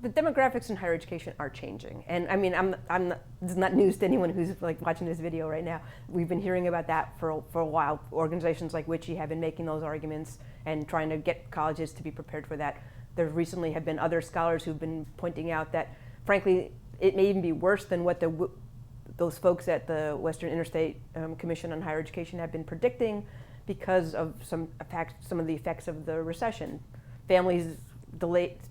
the demographics in higher education are changing, and I mean, this is not news to anyone who's like watching this video right now. We've been hearing about that for a while. Organizations like WICHE have been making those arguments and trying to get colleges to be prepared for that. There recently have been other scholars who've been pointing out that, frankly, it may even be worse than what those folks at the Western Interstate Commission on Higher Education have been predicting, because of some of the effects of the recession.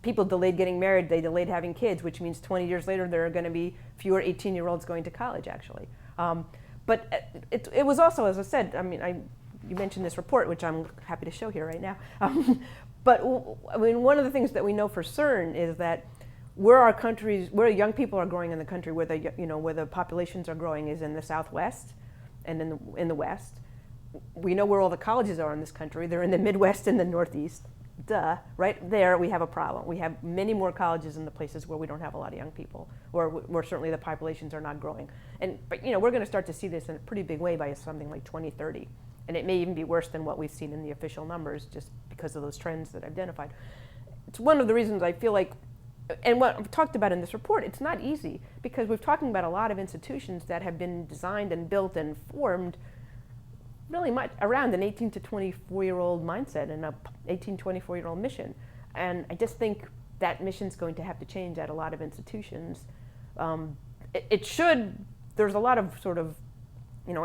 People delayed getting married, they delayed having kids, which means 20 years later there are going to be fewer 18-year-olds going to college, actually. But it was also, as I said, I mean, you mentioned this report, which I'm happy to show here right now. But I mean, one of the things that we know for certain is that where young people are growing in the country, where the populations are growing, is in the Southwest and in the West. We know where all the colleges are in this country. They're in the Midwest and the Northeast. Duh, right there we have a problem. We have many more colleges in the places where we don't have a lot of young people, or where certainly the populations are not growing. But we're going to start to see this in a pretty big way by something like 2030. And it may even be worse than what we've seen in the official numbers, just because of those trends that I've identified. It's one of the reasons I feel like, and what I've talked about in this report, it's not easy, because we're talking about a lot of institutions that have been designed and built and formed really much around an 18 to 24-year-old mindset and a 18, 24-year-old mission. And I just think that mission's going to have to change at a lot of institutions. There's a lot of sort of, we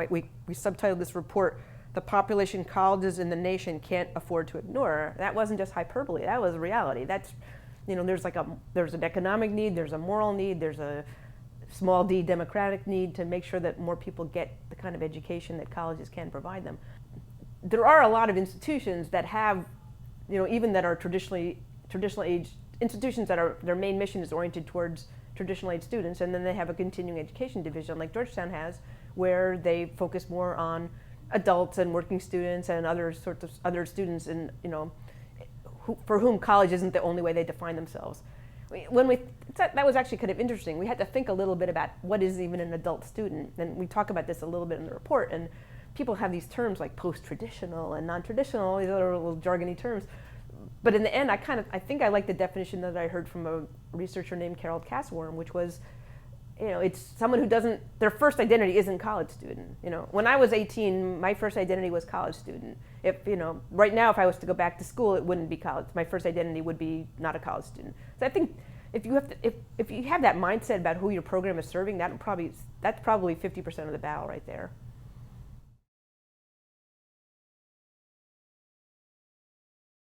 subtitled this report, "The Population Colleges in the Nation Can't Afford to Ignore." That wasn't just hyperbole, that was reality. That's, there's an economic need, there's a moral need, there's a small d democratic need to make sure that more people get the kind of education that colleges can provide them. There are a lot of institutions that have, even that are traditional age institutions that their main mission is oriented towards traditional age students, and then they have a continuing education division like Georgetown has, where they focus more on adults and working students and other sorts of other students, and for whom college isn't the only way they define themselves. That was actually kind of interesting. We had to think a little bit about what is even an adult student, and we talk about this a little bit in the report, and people have these terms like post-traditional and non-traditional, these other little jargony terms. But in the end, I think I like the definition that I heard from a researcher named Carol Castleworm, which was, it's someone who their first identity isn't college student. When I was 18, my first identity was college student. If, right now, if I was to go back to school, it wouldn't be college. My first identity would be not a college student. So I think if you have that mindset about who your program is serving, that's probably 50% of the battle right there.